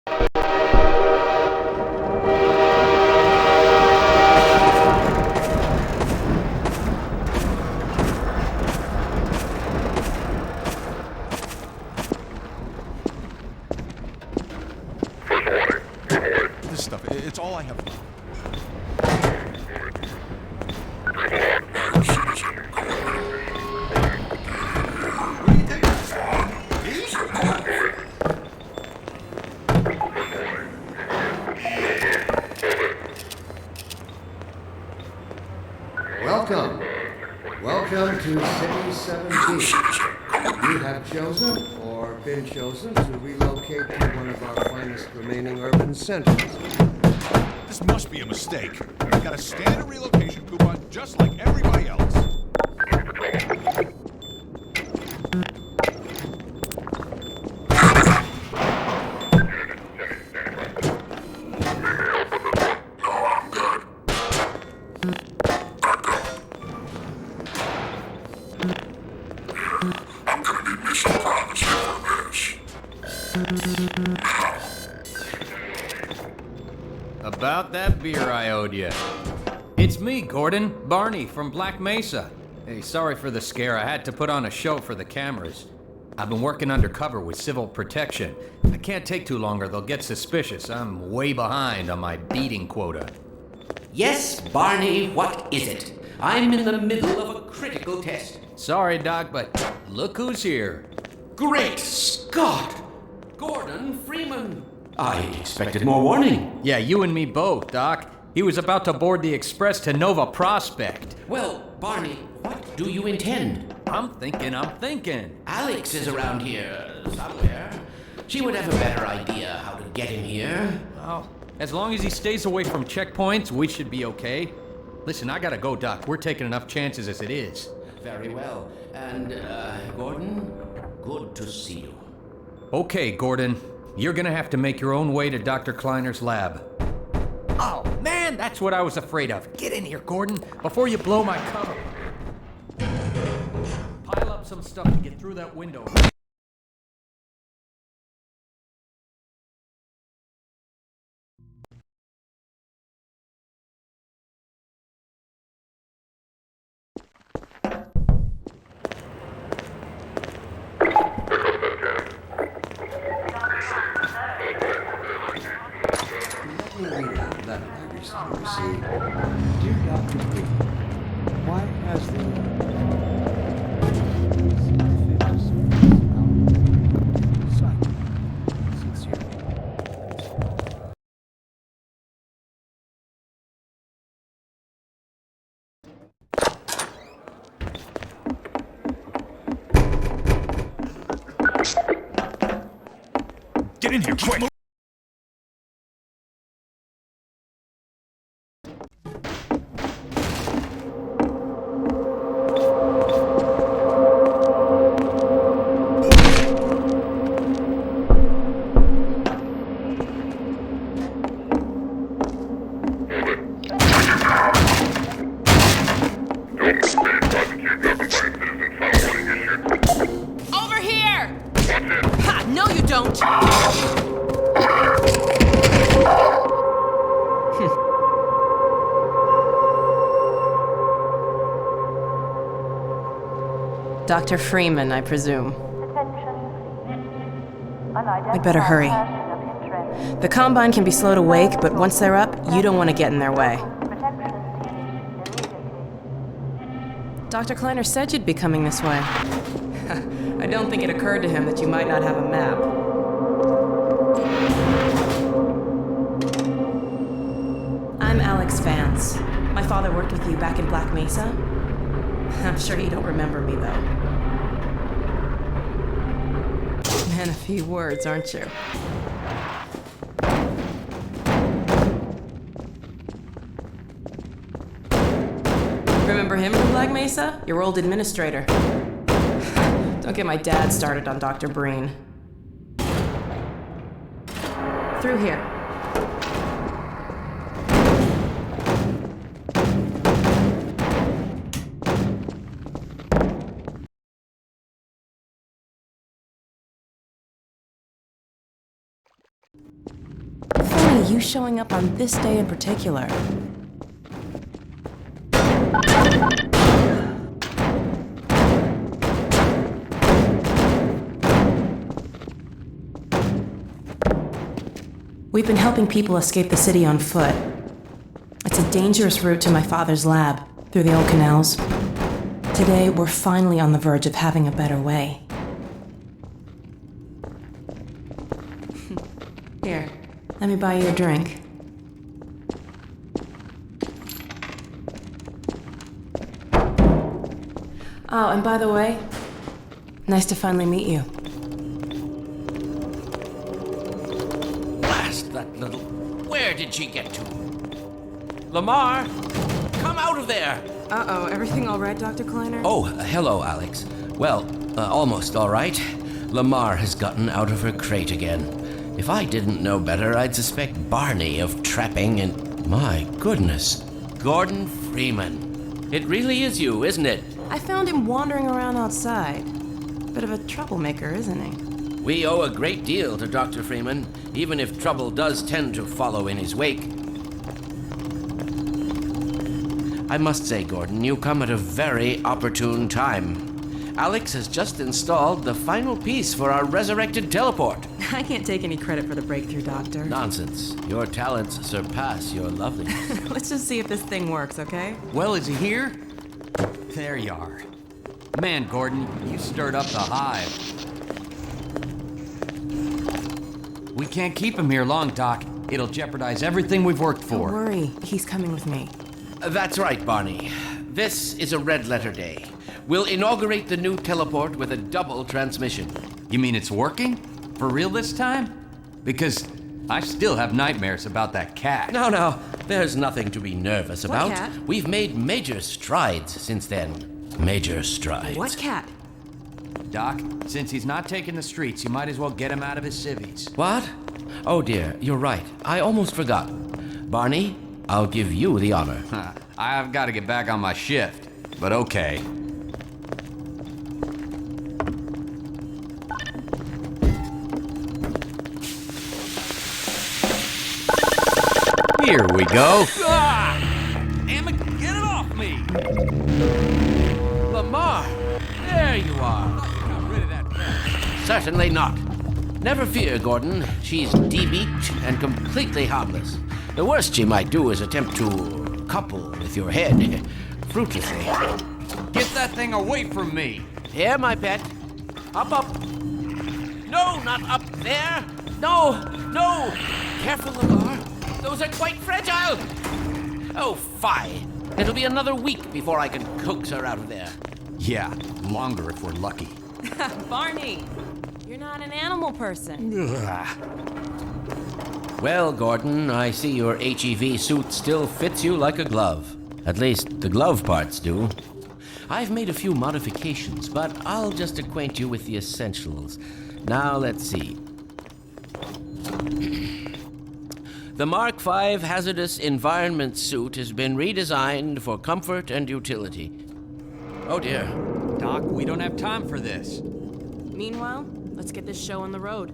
This stuff, it's all I have left. Welcome. Welcome to City 17. You have chosen, or been chosen, to relocate to one of our finest remaining urban centers. This must be a mistake. I've got a standard relocation coupon just like everybody else. About that beer I owed you. It's me, Gordon. Barney from Black Mesa. Hey, sorry for the scare. I had to put on a show for the cameras. I've been working undercover with civil protection. I can't take too long or they'll get suspicious. I'm way behind on my beating quota. Yes, Barney, what is it? I'm in the middle of a critical test. Sorry, Doc, but look who's here. Great Scott! Gordon Freeman! I expected more warning. Yeah, you and me both, Doc. He was about to board the express to Nova Prospect. Well, Barney, what do you intend? I'm thinking. Alex is around here somewhere. She would have a better idea how to get him here. Well, as long as he stays away from checkpoints, we should be okay. Listen, I gotta go, Doc. We're taking enough chances as it is. Very well. And, Gordon, good to see you. Okay, Gordon. You're gonna have to make your own way to Dr. Kleiner's lab. Oh, man, that's what I was afraid of. Get in here, Gordon, before you blow my cover. Pile up some stuff to get through that window. Letter I recently received. Dear Dr. B, why has Get in here, quick! Over here! Ha! No, you don't! Dr. Freeman, I presume. We'd better hurry. The Combine can be slow to wake, but once they're up, you don't want to get in their way. Dr. Kleiner said you'd be coming this way. I don't think it occurred to him that you might not have a map. I'm Alex Vance. My father worked with you back in Black Mesa. I'm sure you don't remember me, though. Man, a few words, aren't you? Remember him from Black Mesa? Your old administrator. Don't get my dad started on Dr. Breen. Through here. you showing up on this day in particular? We've been helping people escape the city on foot. It's a dangerous route to my father's lab, through the old canals. Today, we're finally on the verge of having a better way. Here, let me buy you a drink. Oh, and by the way, nice to finally meet you. Blast that little... Where did she get to? Lamar, come out of there! Uh-oh, everything all right, Dr. Kleiner? Oh, hello, Alex. Well, almost all right. Lamar has gotten out of her crate again. If I didn't know better, I'd suspect Barney of trapping and... My goodness, Gordon Freeman. It really is you, isn't it? I found him wandering around outside. Bit of a troublemaker, isn't he? We owe a great deal to Dr. Freeman, even if trouble does tend to follow in his wake. I must say, Gordon, you come at a very opportune time. Alex has just installed the final piece for our resurrected teleport. I can't take any credit for the breakthrough, Doctor. Nonsense. Your talents surpass your loveliness. Let's just see if this thing works, okay? Well, is he here? There you are. Man, Gordon, you stirred up the hive. We can't keep him here long, Doc. It'll jeopardize everything we've worked for. Don't worry, he's coming with me. That's right, Barney. This is a red letter day. We'll inaugurate the new teleport with a double transmission. You mean it's working? For real this time? Because I still have nightmares about that cat. No, there's nothing to be nervous about. cat? We've made major strides since then. Major strides. What cat? Doc, since he's not taking the streets, you might as well get him out of his civvies. What? Oh dear, you're right. I almost forgot. Barney, I'll give you the honor. I've got to get back on my shift, but okay. Here we go. Damn it, get it off me! Lamar, there you are. Got rid of that cat. Certainly not. Never fear, Gordon. She's debeaked and completely harmless. The worst she might do is attempt to couple with your head, fruitlessly. Get that thing away from me. Here, my pet. Up. No, not up there. No. Careful, Lamar. Those are quite fragile. Oh, fie. It'll be another week before I can coax her out of there. Yeah, longer if we're lucky. Barney, you're not an animal person. Well, Gordon, I see your HEV suit still fits you like a glove. At least, the glove parts do. I've made a few modifications, but I'll just acquaint you with the essentials. Now, let's see. The Mark V Hazardous Environment Suit has been redesigned for comfort and utility. Oh, dear. Doc, we don't have time for this. Meanwhile, let's get this show on the road.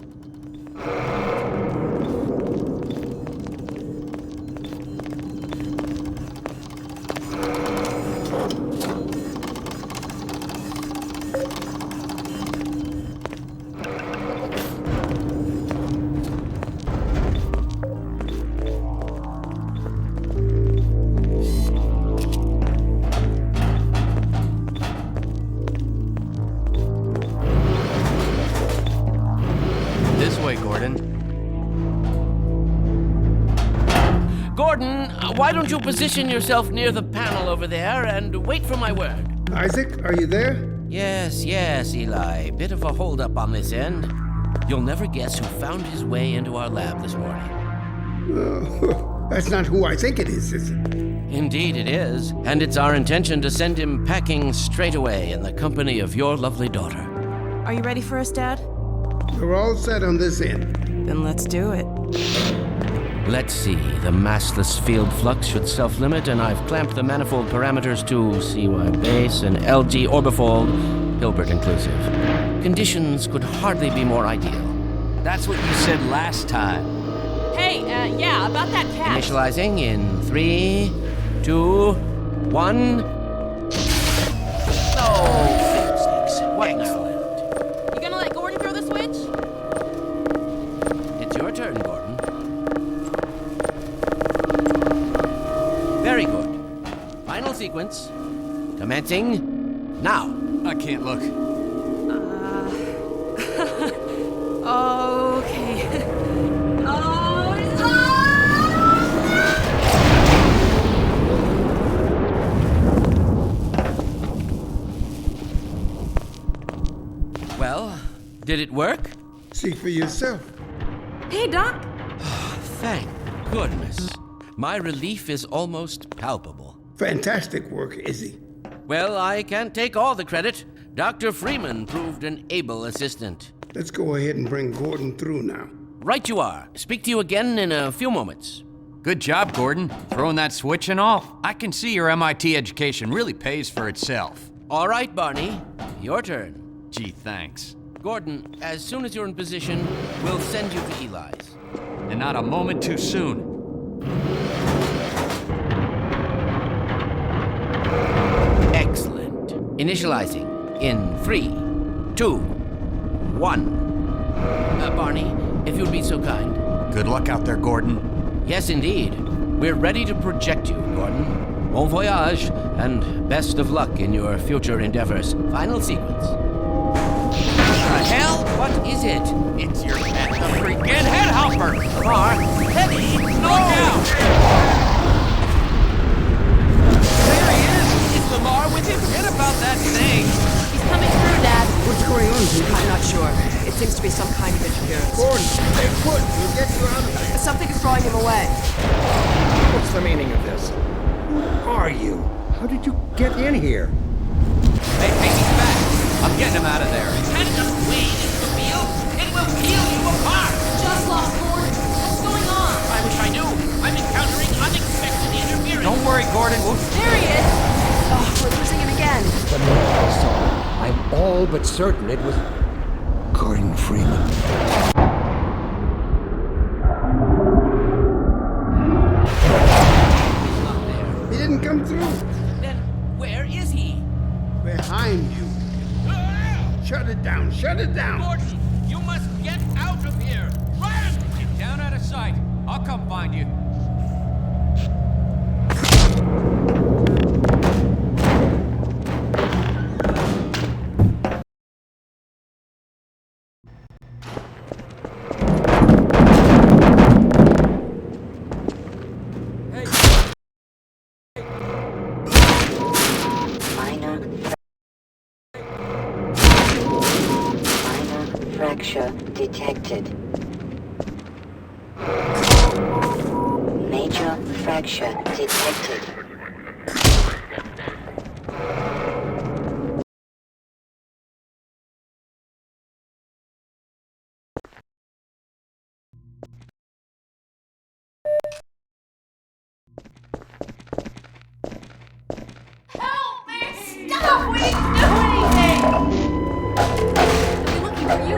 This way, Gordon. Gordon, why don't you position yourself near the panel over there and wait for my word? Isaac, are you there? Yes, Eli. Bit of a holdup on this end. You'll never guess who found his way into our lab this morning. That's not who I think it is it? Indeed it is, and it's our intention to send him packing straight away in the company of your lovely daughter. Are you ready for us, Dad? We're all set on this end. Then let's do it. Let's see, the massless field flux should self-limit, and I've clamped the manifold parameters to CY base and LG orbifold, Hilbert inclusive. Conditions could hardly be more ideal. That's what you said last time. Hey, yeah, about that cat. Initializing in 3, 2, 1. Oh, fiddlesticks. What now? You gonna let Gordon throw the switch? It's your turn, Gordon. Very good. Final sequence. Commencing now. I can't look. Okay. Well, did it work? See for yourself. Hey, Doc. Thank goodness. My relief is almost palpable. Fantastic work, Izzy. Well, I can't take all the credit. Dr. Freeman proved an able assistant. Let's go ahead and bring Gordon through now. Right you are. Speak to you again in a few moments. Good job, Gordon. Throwing that switch and all. I can see your MIT education really pays for itself. All right, Barney. Your turn. Gee, thanks. Gordon, as soon as you're in position, we'll send you to Eli's. And not a moment too soon. Excellent. Initializing in 3, 2, 1. Barney, if you'd be so kind. Good luck out there, Gordon. Yes, indeed. We're ready to project you, Gordon. Bon voyage, and best of luck in your future endeavors. Final sequence. The hell? What is it? It's your pet, the freaking headhopper! Lamar, Teddy, Look out! there he is! Is Lamar with him? Forget about that thing! He's coming through, Dad. What's going on here? I'm not sure. It seems to be some kind of interference. Gordon, stay put. We'll get you out of here. Something is drawing him away. What's the meaning of this? Who are you? How did you get in here? Hey, he's back. I'm getting him out of there. Had enough weight into the field, it will peel you apart! Just lost Gordon. What's going on? I wish I knew. I'm encountering unexpected interference. Don't worry, Gordon. There he is. Oh, we're losing him again. The minute I saw it, I'm all but certain it was Gordon Freeman. He didn't come through. Then where is he? Behind you. Shut it down. Shut it down. Gordon, you must get out of here. Run! Get down out of sight. I'll come find you. Minor fracture detected. Major fracture detected. Help me! Stop! We didn't do anything! I've been looking for you.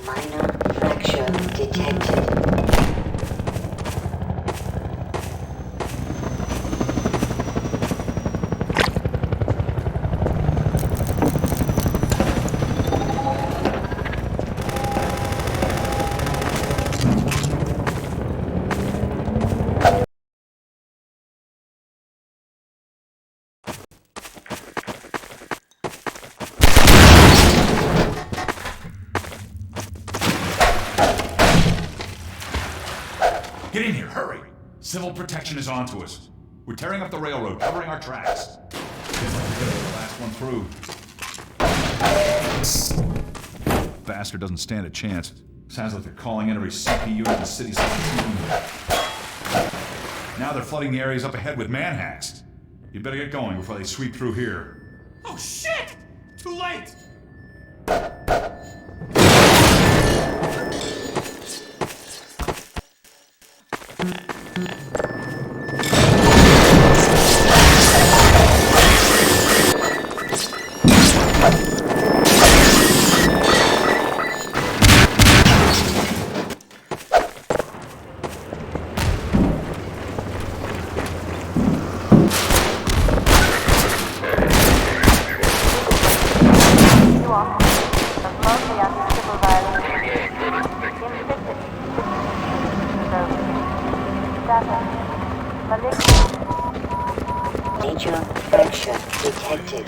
Minor fracture detected. Get in here, hurry! Civil protection is onto us. We're tearing up the railroad, covering our tracks. Feels like we're the last one through. Bastard doesn't stand a chance. Sounds like they're calling in every CP unit in the city's 17. Now they're flooding the areas up ahead with manhacks. You better get going before they sweep through here. Oh shit! Too late! Major fracture detected.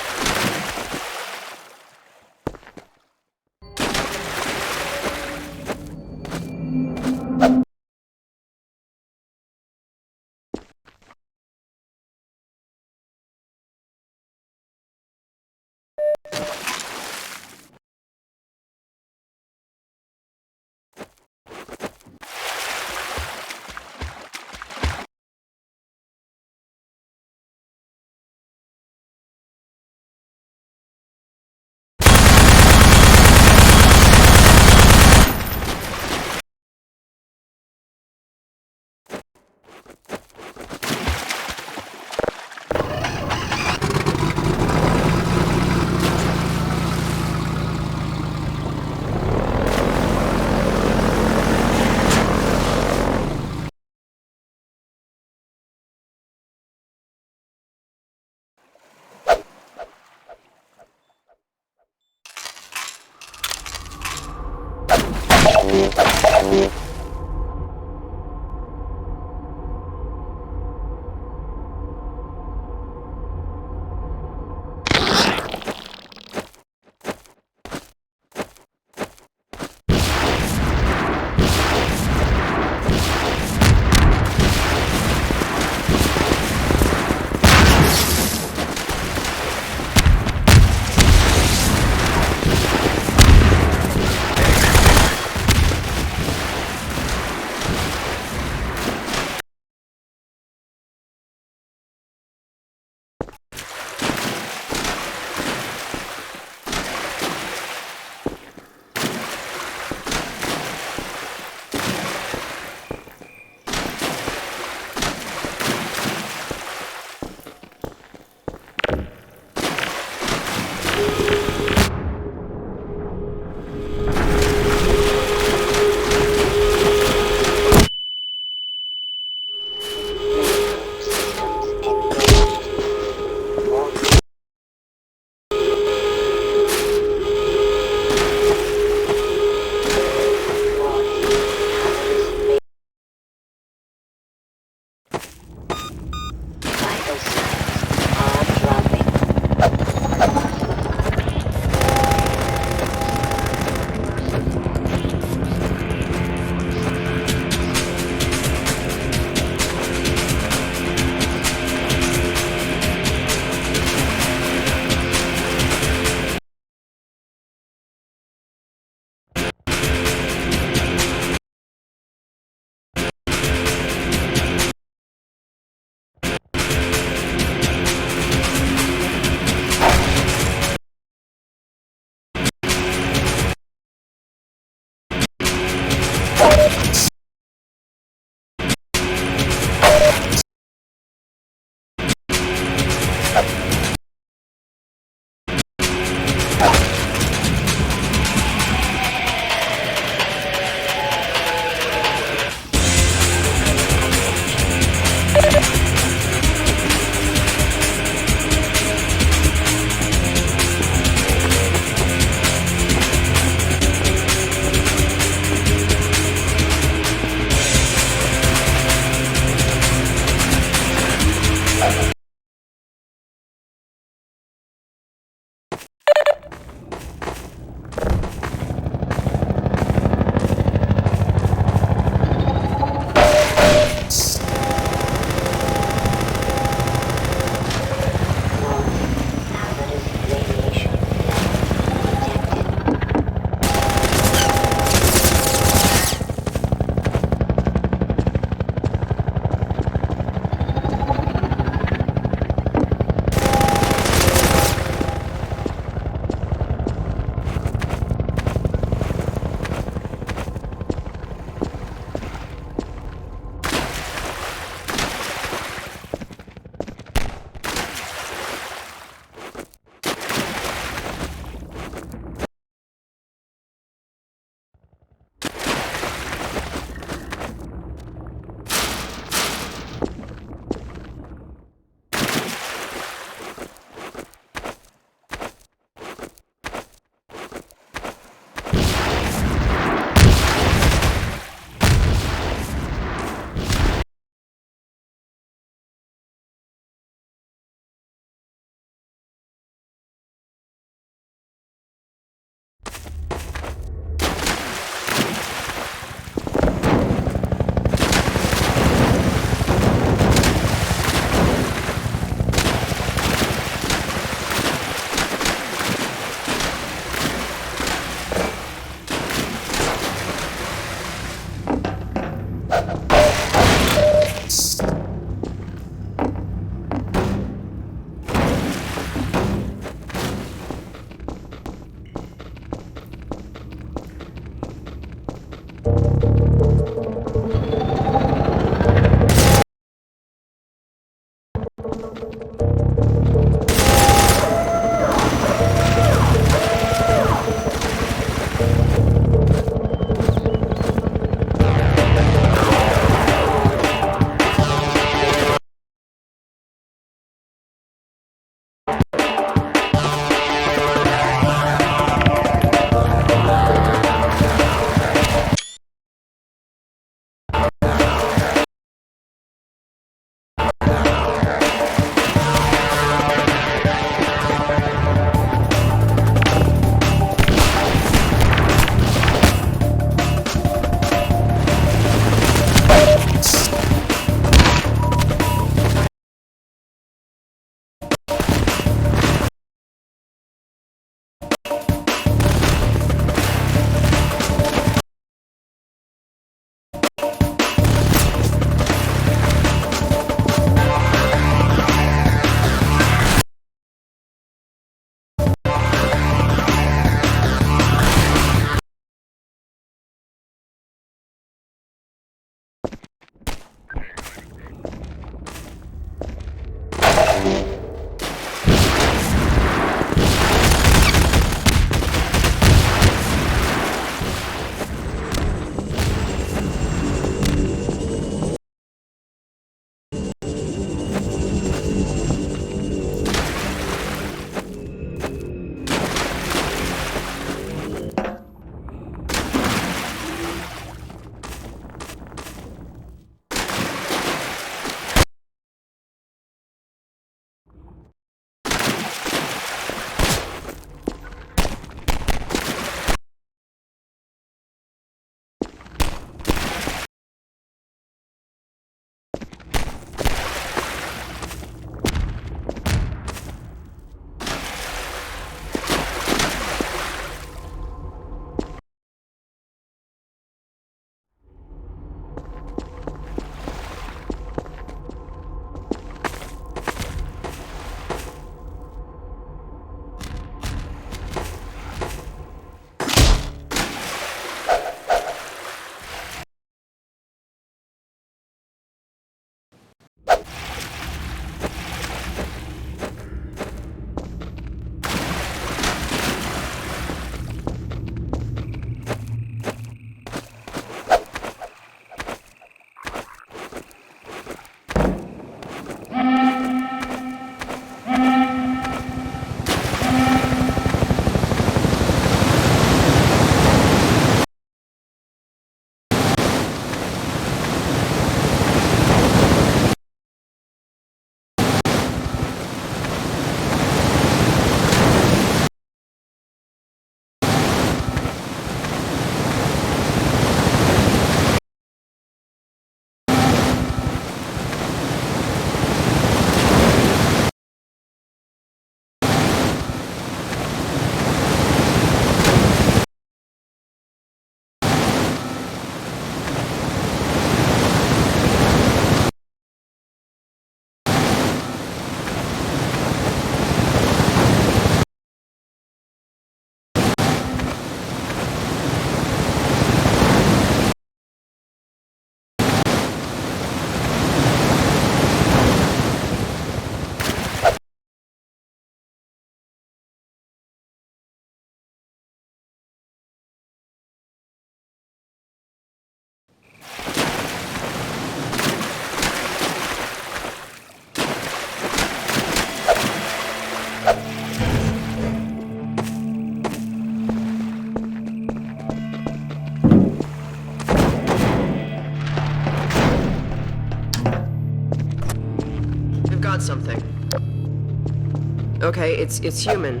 Okay, it's human.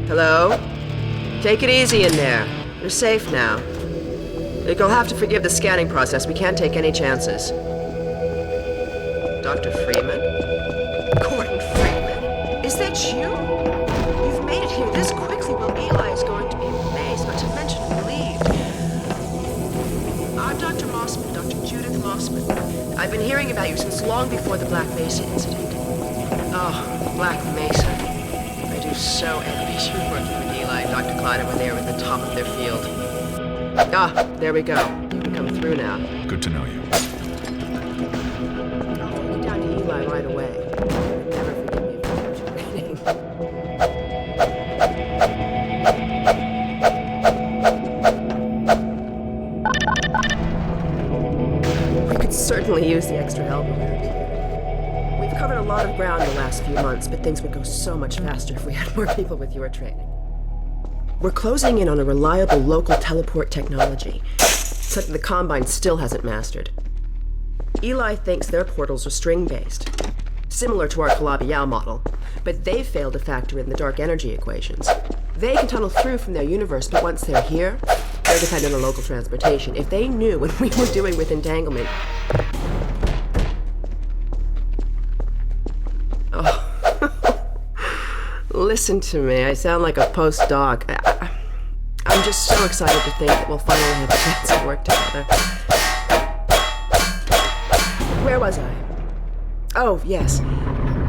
Hello? Take it easy in there. You're safe now. You'll have to forgive the scanning process. We can't take any chances. Dr. Freeman? Gordon Freeman? Is that you? You've made it here this quickly. Well, Eli is going to be amazed, not to mention relieved. I'm Dr. Mossman, Dr. Judith Mossman. I've been hearing about you since long before the Black Mesa incident. Oh, Black Mesa. I do so envy you working with Eli and Dr. Kleiner when they were at the top of their field. Ah, there we go. You can come through now. Good to know you. I'll take you down to Eli right away. Never forgive me for training. We could certainly use the extra help around here. We've covered a lot of ground in the last few months, but things would go so much faster if we had more people with your training. We're closing in on a reliable local teleport technology, something the Combine still hasn't mastered. Eli thinks their portals are string-based, similar to our Calabi-Yau model, but they've failed to factor in the dark energy equations. They can tunnel through from their universe, but once they're here, they're dependent on local transportation. If they knew what we were doing with entanglement... Oh. Listen to me, I sound like a postdoc. I'm just so excited to think that we'll finally have a chance to work together. Where was I? Oh, yes.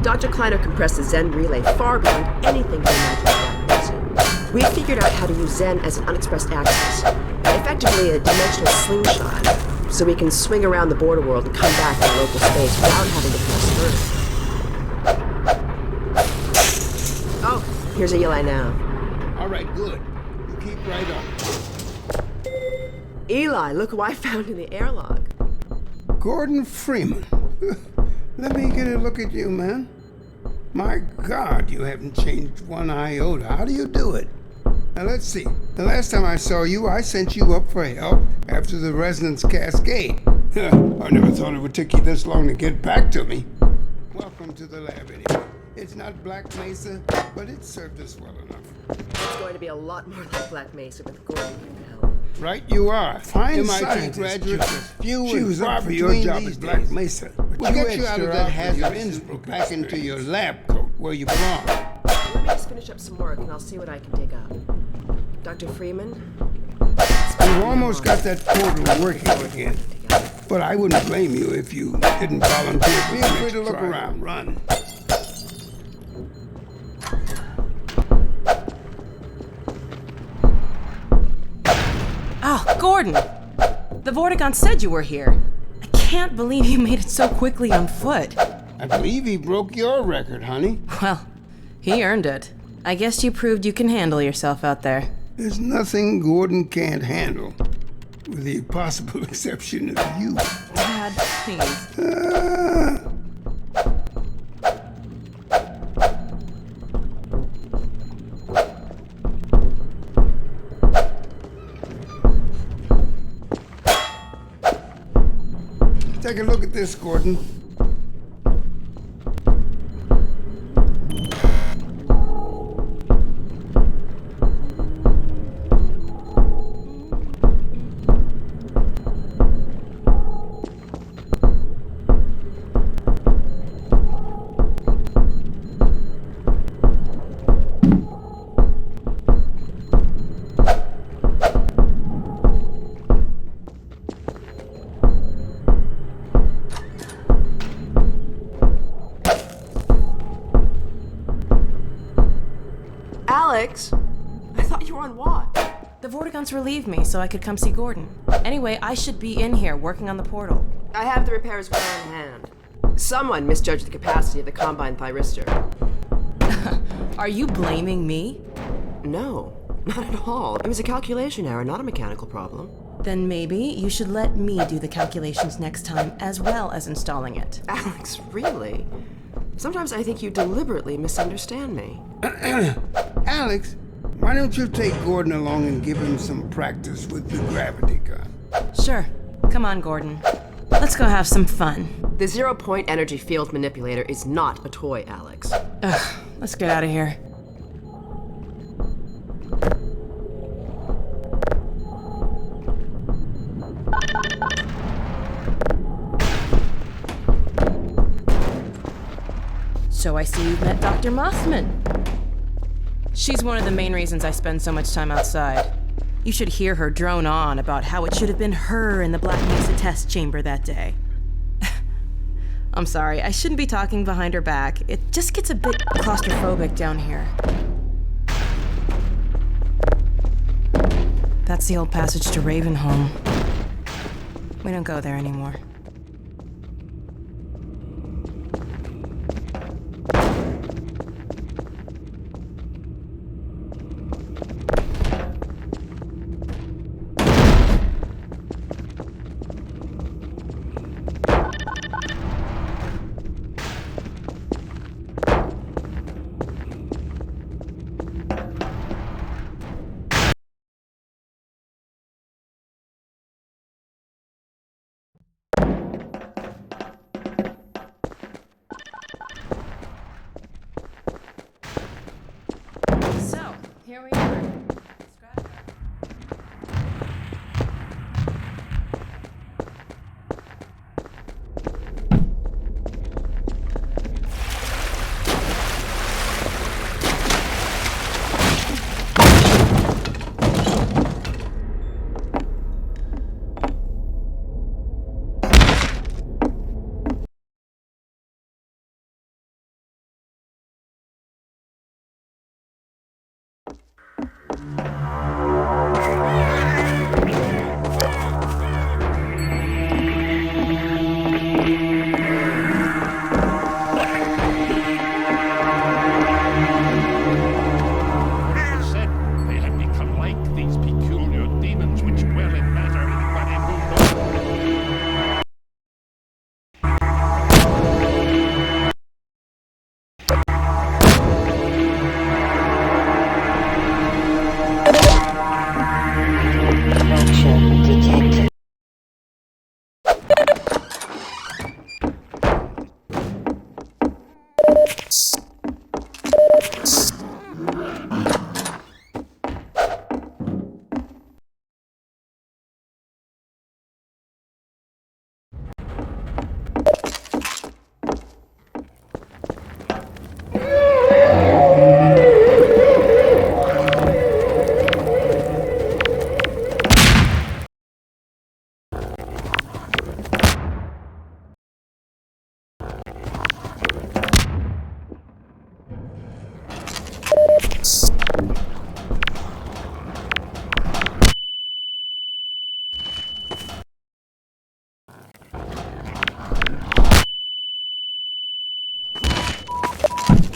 Dr. Kleiner compressed the Zen relay far beyond anything we imagined. We figured out how to use Zen as an unexpressed axis, effectively a dimensional slingshot, so we can swing around the border world and come back in local space without having to pass through. Oh, here's Eli now. All right, good. You keep right on. Eli, look who I found in the airlock. Gordon Freeman. Let me get a look at you, man. My God, you haven't changed one iota. How do you do it? Now, let's see. The last time I saw you, I sent you up for help after the resonance cascade. I never thought it would take you this long to get back to me. Welcome to the lab, anyway. It's not Black Mesa, but it served us well enough. It's going to be a lot more like Black Mesa with Gordon to help. Right you are. Fine MIT scientist, graduates, Judith. few She and was far up for your between job these at Black days. Mesa. We'll get you out of that hazard hazard Innsbruck back into your lab coat where you belong. Let me just finish up some work and I'll see what I can dig up. Dr. Freeman? You've almost got that portal working again. But I wouldn't blame you if you didn't volunteer. Feel free to look around. Run. Oh, Gordon! The Vortigaunt said you were here. I can't believe you made it so quickly on foot. I believe he broke your record, honey. Well, he earned it. I guess you proved you can handle yourself out there. There's nothing Gordon can't handle, with the possible exception of you. Dad, please. Take a look at this, Gordon. Alex? I thought you were on watch. The Vortigaunts relieved me so I could come see Gordon. Anyway, I should be in here working on the portal. I have the repairs well in hand. Someone misjudged the capacity of the Combine thyristor. Are you blaming me? No, not at all. It was a calculation error, not a mechanical problem. Then maybe you should let me do the calculations next time as well as installing it. Alex, really? Sometimes I think you deliberately misunderstand me. Alex, why don't you take Gordon along and give him some practice with the gravity gun? Sure. Come on, Gordon. Let's go have some fun. The zero-point energy field manipulator is not a toy, Alex. Ugh, Let's get out of here. So I see you've met Dr. Mossman. She's one of the main reasons I spend so much time outside. You should hear her drone on about how it should have been her in the Black Mesa test chamber that day. I'm sorry, I shouldn't be talking behind her back. It just gets a bit claustrophobic down here. That's the old passage to Ravenholm. We don't go there anymore. So, here we are.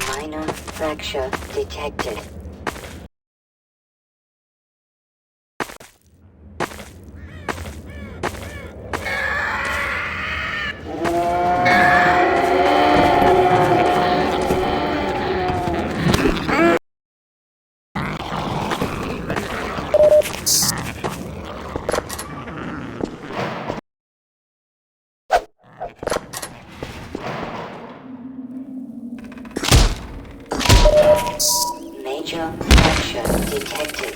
Minor fracture detected. Major fracture detected.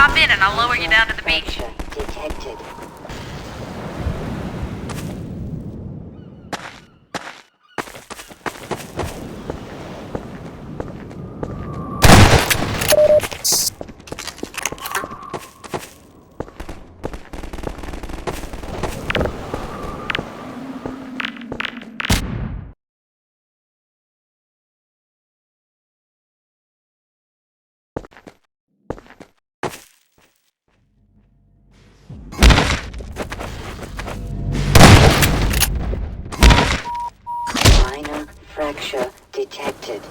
Hop in and I'll lower you down to the beach. Fracture detected. Minor fracture detected.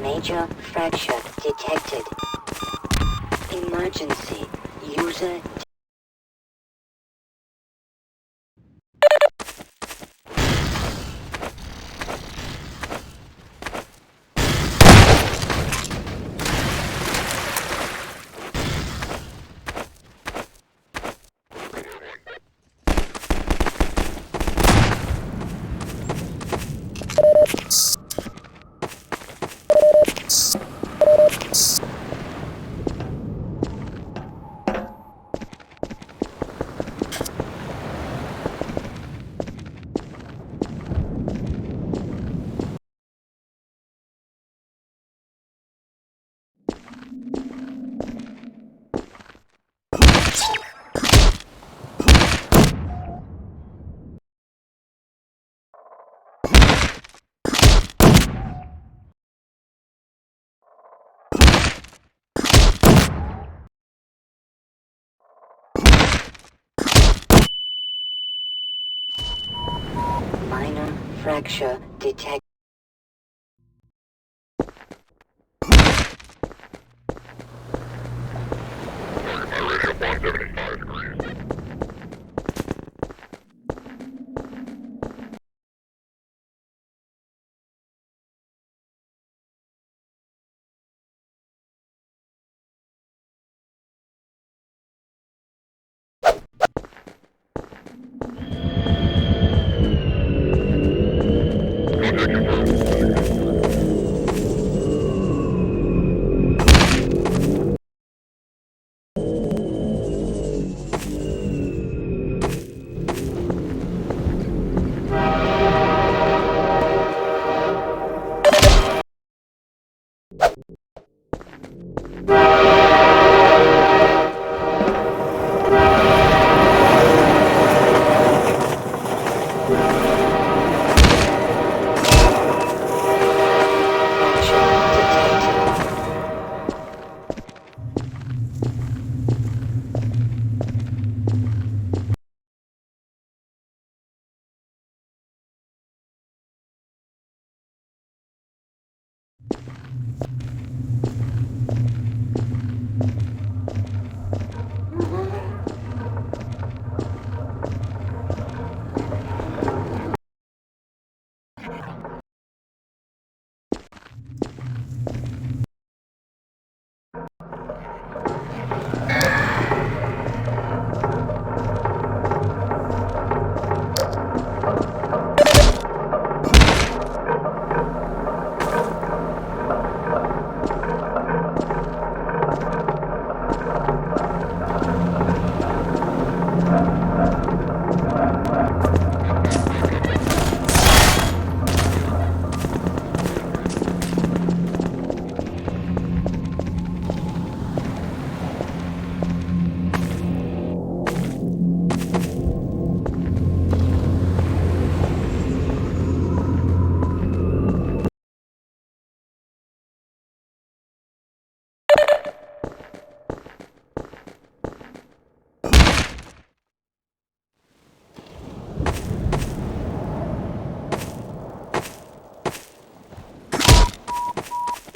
Major fracture detected. Emergency. User. Minor fracture detected.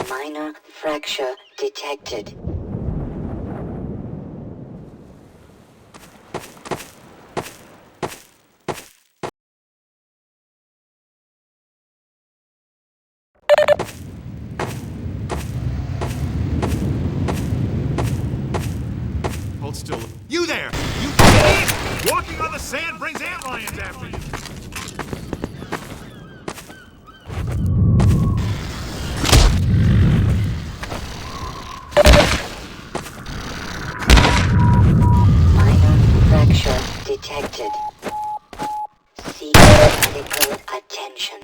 Minor fracture detected. there! You idiot! Walking on the sand brings antlions after you! Minor fracture detected. Seek medical attention.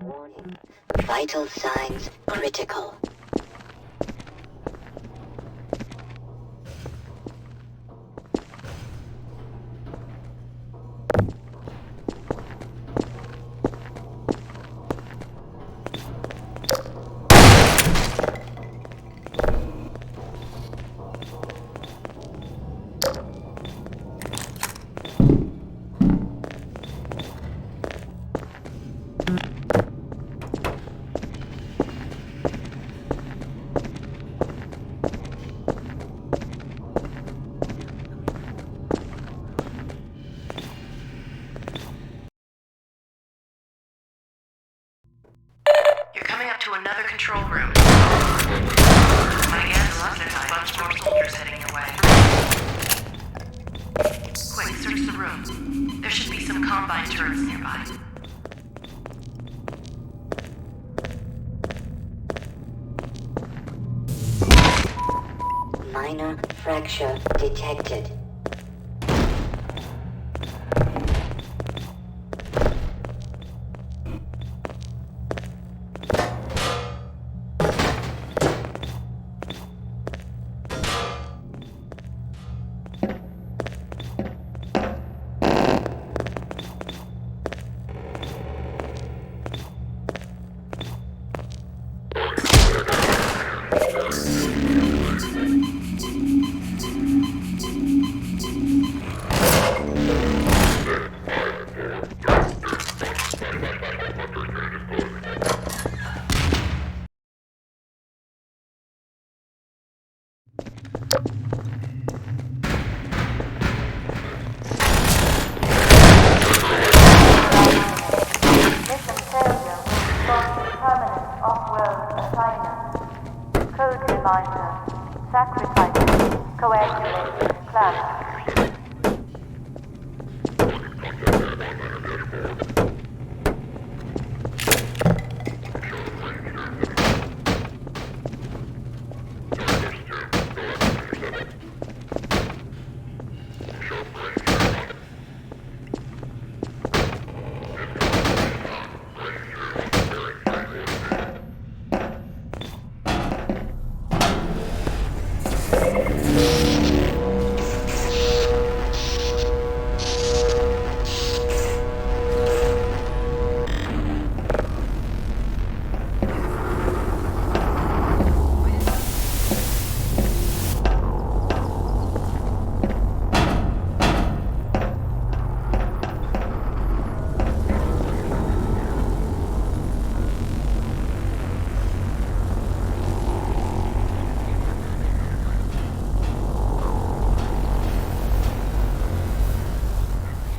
Warning. Vital signs critical. You're coming up to another control room. My guess, a bunch more soldiers heading your way. Quick, search the room. There should be some combine turrets nearby. Minor fracture detected. Mission failure will result in permanent off-world assignment. Code reminder. Sacrifice. Coagulate. Plasma.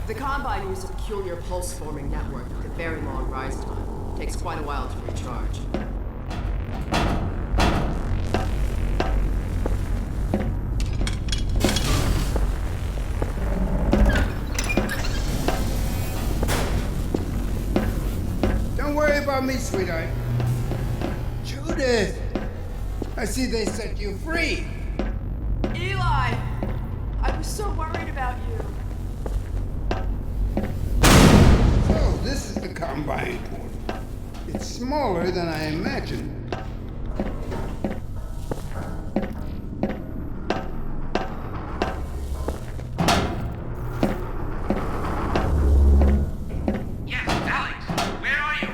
The Combine use a peculiar pulse-forming network with a very long rise time. Takes quite a while to recharge. Don't worry about me, sweetheart. Judith! I see they set you free. Eli! I was so worried about you. So, this is the Combine portal. It's smaller than I imagined. Yes, Alex, where are you?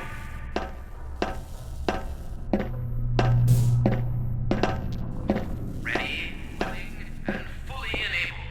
Ready, willing, and fully enabled.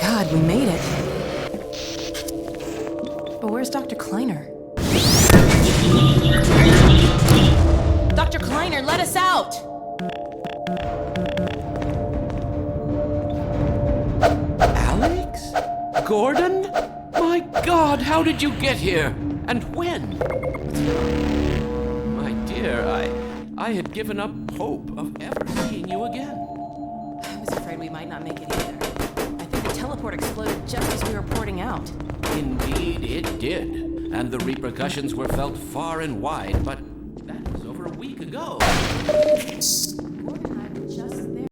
God, we made it. But where's Dr. Kleiner? Dr. Kleiner, let us out! Alex? Gordon? My God, how did you get here? And when? My dear, I had given up hope of ever seeing you again. I was afraid we might not make it either. I think the teleport exploded just as we were porting out. Indeed, it did. And the repercussions were felt far and wide, but that was over a week ago. Gordon and I were just there.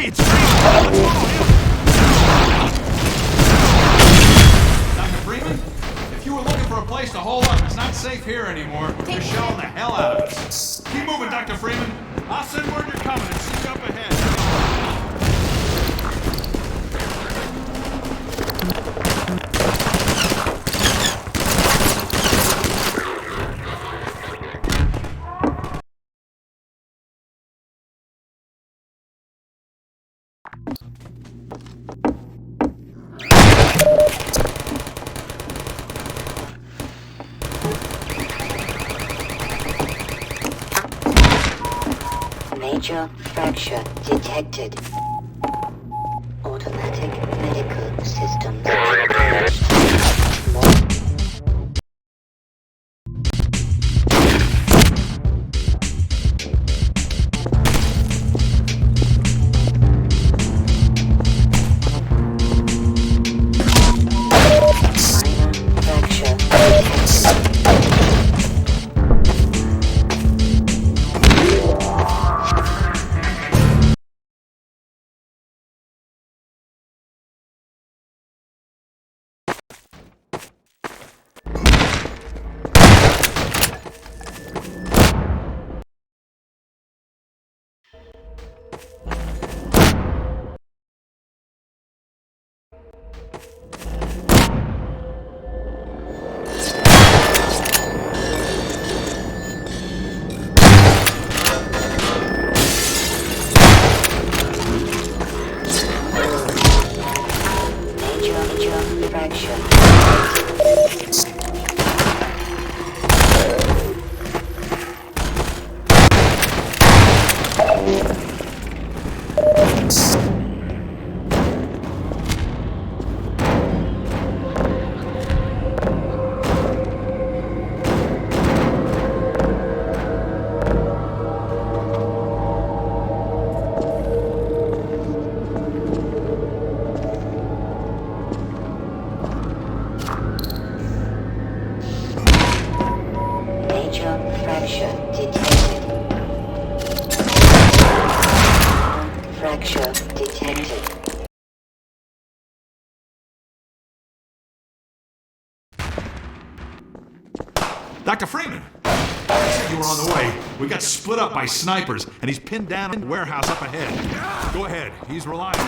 Hey, it's Freeman! Let's follow him! Dr. Freeman? If you were looking for a place to hole up, it's not safe here anymore. You're shelling the hell out of us. Keep moving, Dr. Freeman. I'll send word you're coming and see you up ahead. Major fracture detected. Automatic medical systems engaged. Minor fracture detected. Fracture. Fracture detected. Fracture detected. Dr. Freeman! I said you were on the way. We got split up by snipers, and he's pinned down in the warehouse up ahead. Go ahead. He's reliable.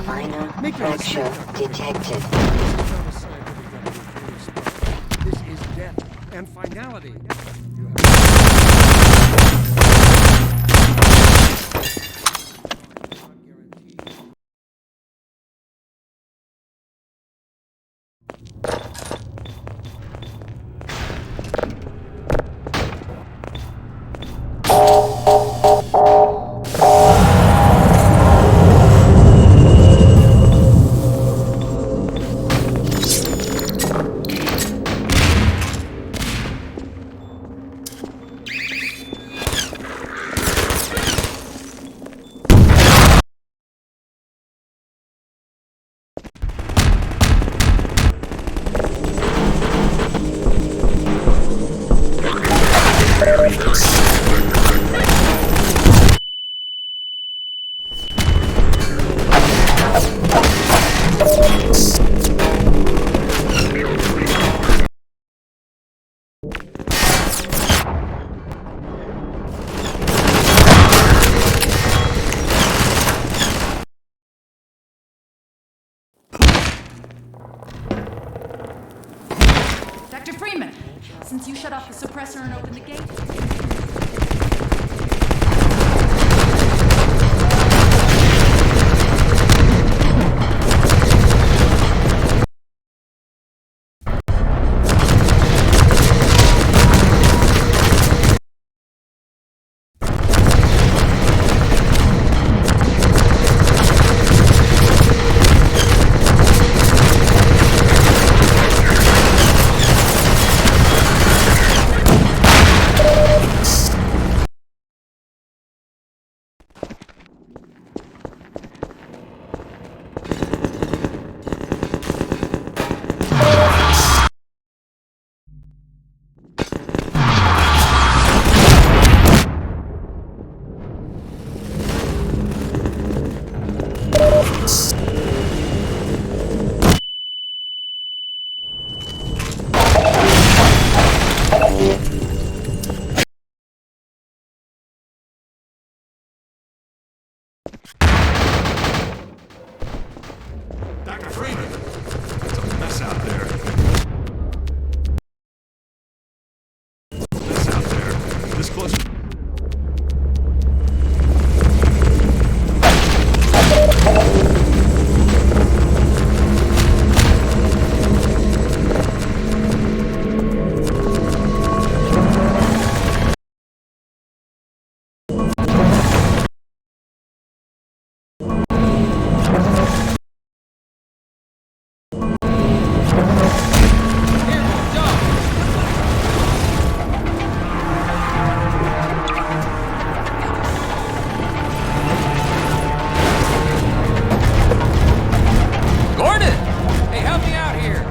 Minor fracture detected. This is death and finality. Dr. Freeman, since you shut off the suppressor and opened the gate, Dr. Freeman, it's a mess out there. Mess out there. This close. Gordon! Hey, help me out here!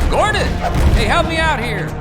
Gordon! Hey, help me out here!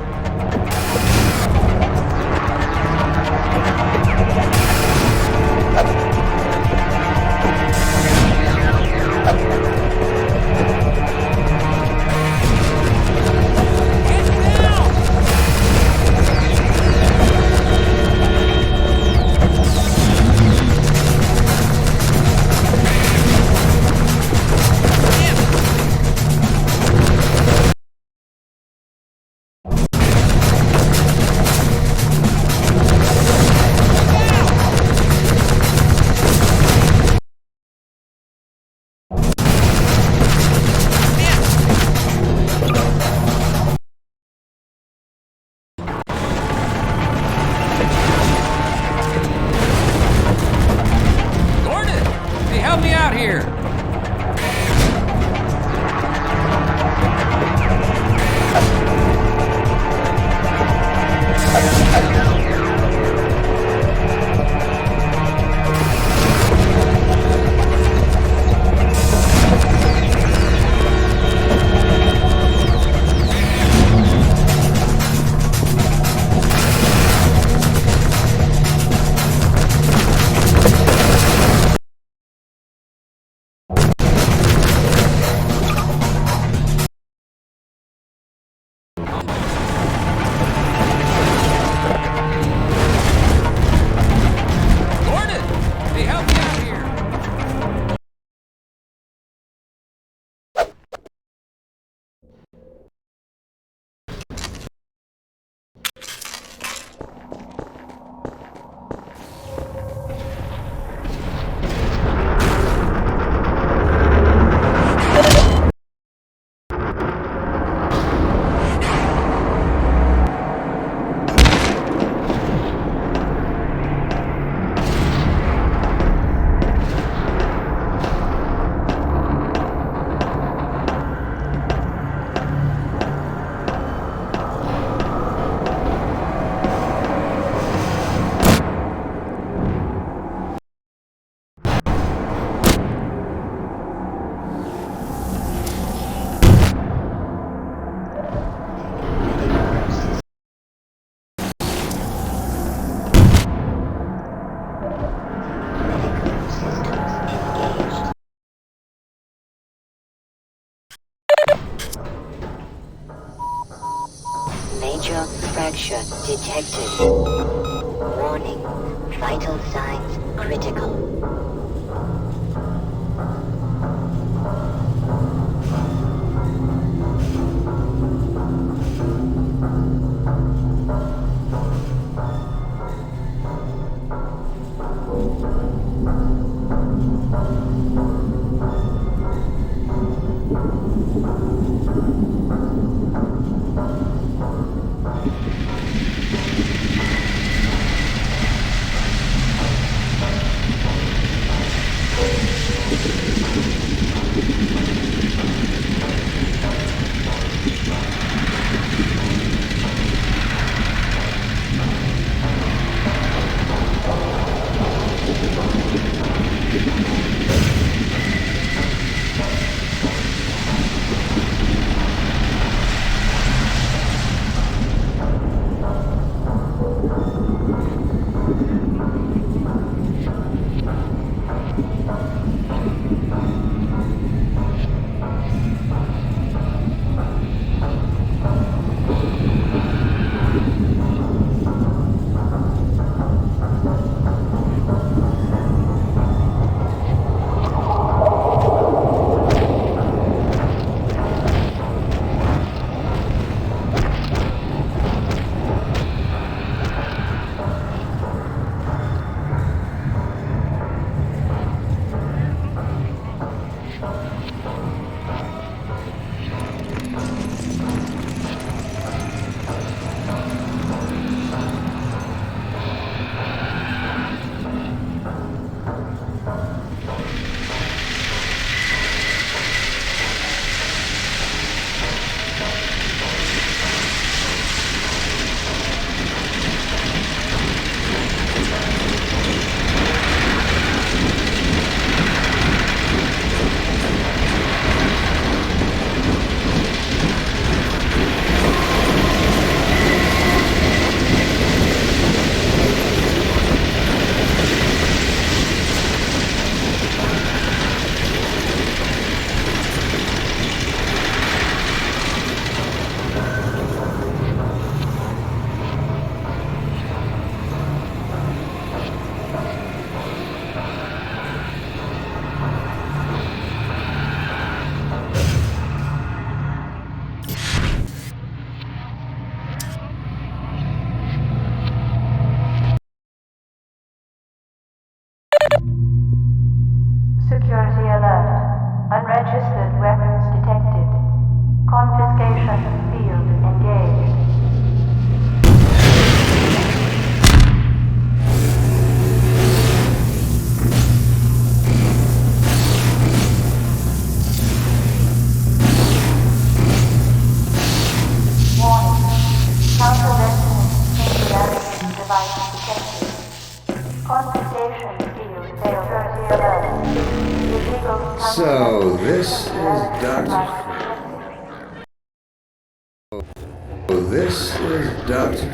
Major fracture detected. Warning. Vital signs critical. Security alert. Unregistered weapons detected. Confiscation field engaged. Warning. Counter-resonance singularity device detected. Confiscation field failed. Security alert. Illegal So, this is Dr. Oh, this is Dr.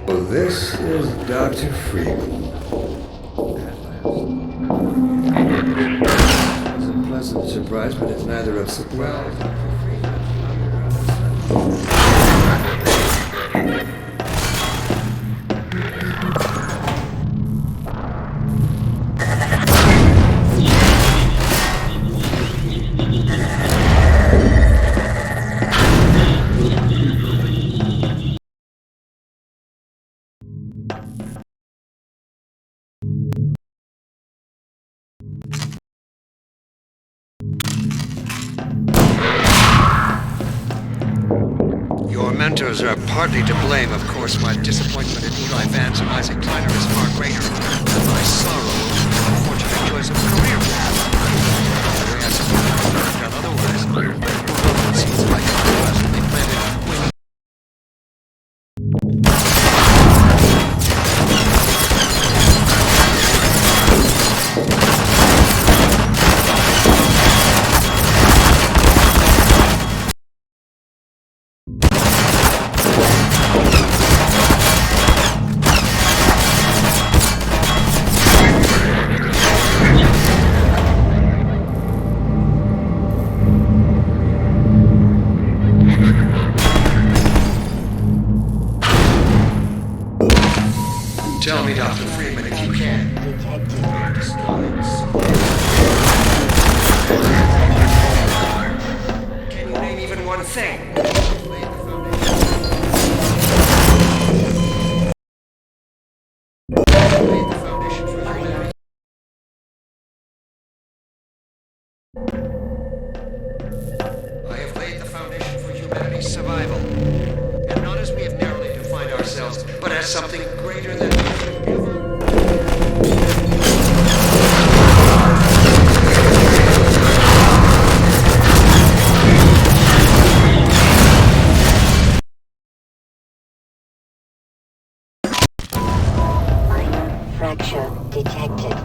Oh, this is Dr. Freeman. It's a pleasant surprise, but it's neither a surprise. Your mentors are partly to blame, of course. My disappointment in Eli Vance and Isaac Kleiner is far greater than my sorrow over the unfortunate choice of career path. I suppose I could have done otherwise. Although it seems like they planted when I have laid the foundation for humanity's survival. And not as we have narrowly defined ourselves, but as something greater than we have ever. Minor fracture detected.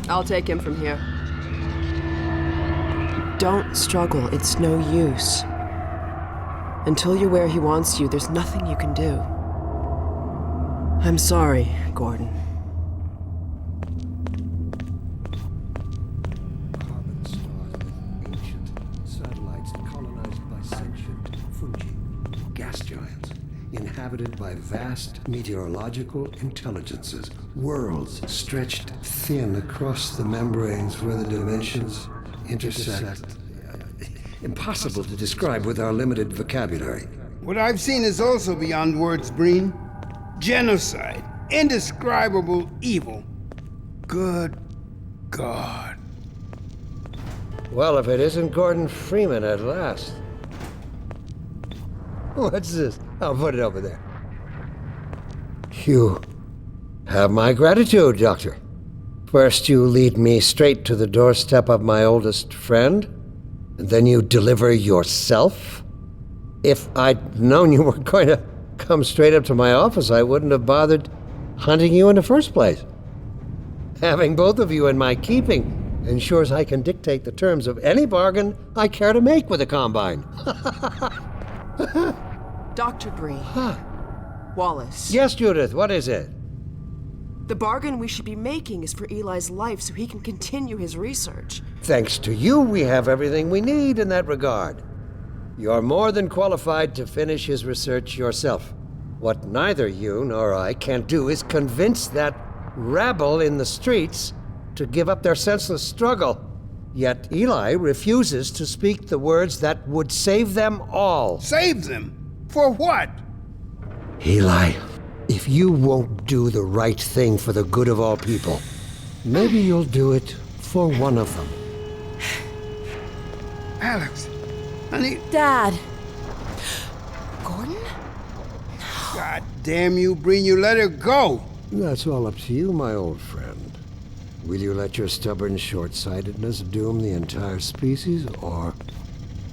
I'll take him from here. Don't struggle. It's no use. Until you're where he wants you, there's nothing you can do. I'm sorry, Gordon. Carbon stars with ancient satellites colonized by sentient fungi, gas giants, inhabited by vast meteorological intelligences, worlds stretched thin across the membranes where the dimensions intersect. Impossible to describe with our limited vocabulary. What I've seen is also beyond words, Breen. Genocide. Indescribable evil. Good God. Well, if it isn't Gordon Freeman at last. What's this? I'll put it over there. You have my gratitude, Doctor. First, you lead me straight to the doorstep of my oldest friend, and then you deliver yourself? If I'd known you were going to come straight up to my office, I wouldn't have bothered hunting you in the first place. Having both of you in my keeping ensures I can dictate the terms of any bargain I care to make with the Combine. Dr. Breen. Wallace. Yes, Judith, what is it? The bargain we should be making is for Eli's life so he can continue his research. Thanks to you, we have everything we need in that regard. You're more than qualified to finish his research yourself. What neither you nor I can do is convince that rabble in the streets to give up their senseless struggle. Yet Eli refuses to speak the words that would save them all. Save them? For what? Eli, if you won't do the right thing for the good of all people, maybe you'll do it for one of them. Alex, honey. Dad. Gordon? God damn you, Breen, you let her go. That's all up to you, my old friend. Will you let your stubborn short-sightedness doom the entire species, or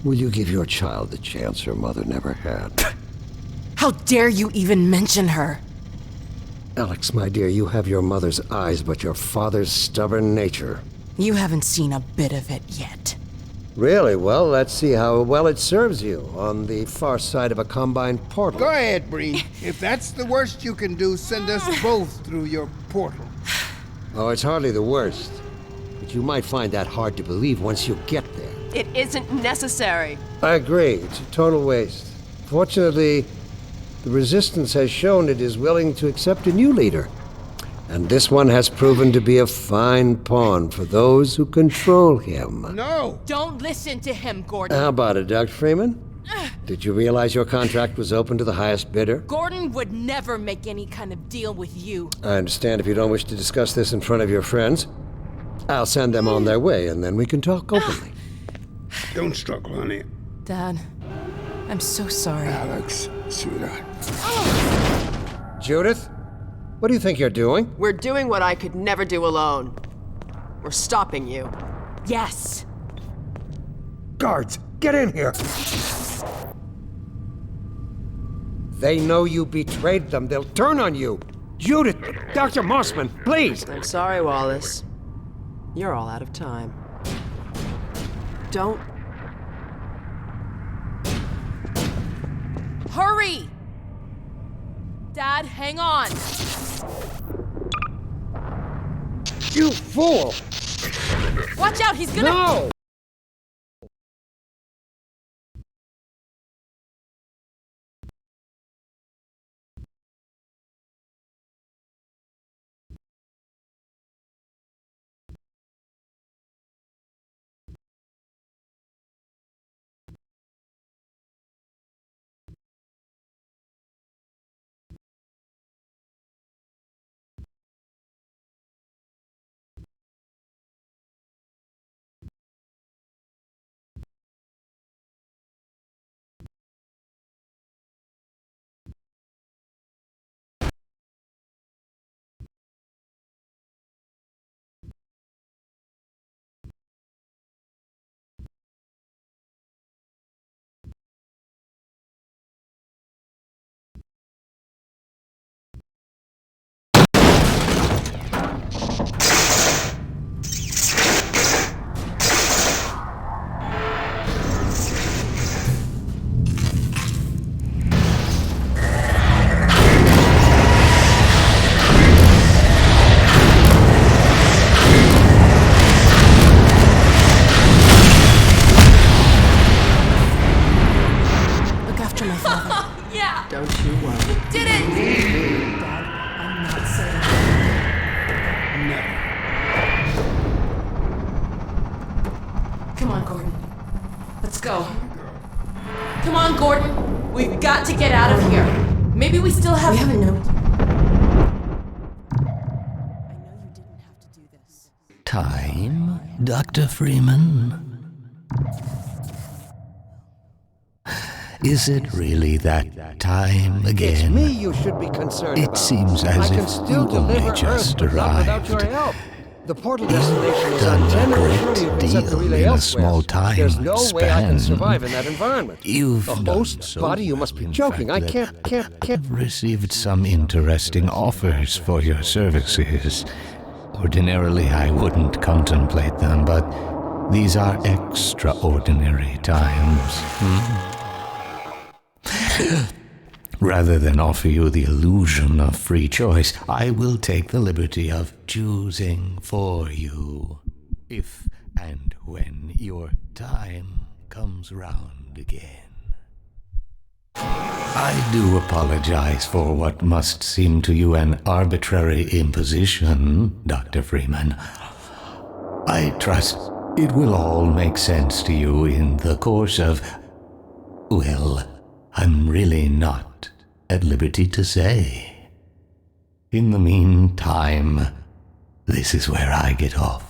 will you give your child the chance her mother never had? How dare you even mention her? Alex, my dear, you have your mother's eyes, but your father's stubborn nature. You haven't seen a bit of it yet. Really? Well, let's see how well it serves you on the far side of a combined portal. Go ahead, Breen. If that's the worst you can do, send us both through your portal. Oh, it's hardly the worst. But you might find that hard to believe once you get there. It isn't necessary. I agree. It's a total waste. Fortunately, the Resistance has shown it is willing to accept a new leader. And this one has proven to be a fine pawn for those who control him. No! Don't listen to him, Gordon. How about it, Dr. Freeman? Did you realize your contract was open to the highest bidder? Gordon would never make any kind of deal with you. I understand if you don't wish to discuss this in front of your friends. I'll send them on their way, and then we can talk openly. Don't struggle, honey. Dad, I'm so sorry. Alex, sweetheart. Judith, what do you think you're doing? We're doing what I could never do alone. We're stopping you. Yes. Guards, get in here! They know you betrayed them. They'll turn on you. Judith, Dr. Mossman, please! I'm sorry, Wallace. You're all out of time. Don't... Hurry! Dad, hang on. You fool! Watch out, he's gonna... No! Don't you worry. Did it! Dad, I'm not saying No. Come on, Gordon. Let's go. Come on, Gordon. We've got to get out of here. Maybe we still have... We haven't known. I know you didn't have to do this. Time, Dr. Freeman? Is it really that time again? It's me you should be concerned about. It seems as I can if still you only deliver just Earth, but not without your arrived. help. The portal destination is Done on a 10 great surely you can set the deal relay in a elsewhere. small time There's no way I can span. survive in that environment. You've a done host so body, you must be well, in joking. I fact, can't. I've received some interesting offers for your services. Ordinarily, I wouldn't contemplate them, but these are extraordinary times. Rather than offer you the illusion of free choice, I will take the liberty of choosing for you, if and when your time comes round again. I do apologize for what must seem to you an arbitrary imposition, Dr. Freeman. I trust It will all make sense to you in the course of... well, I'm really not at liberty to say. In the meantime, this is where I get off.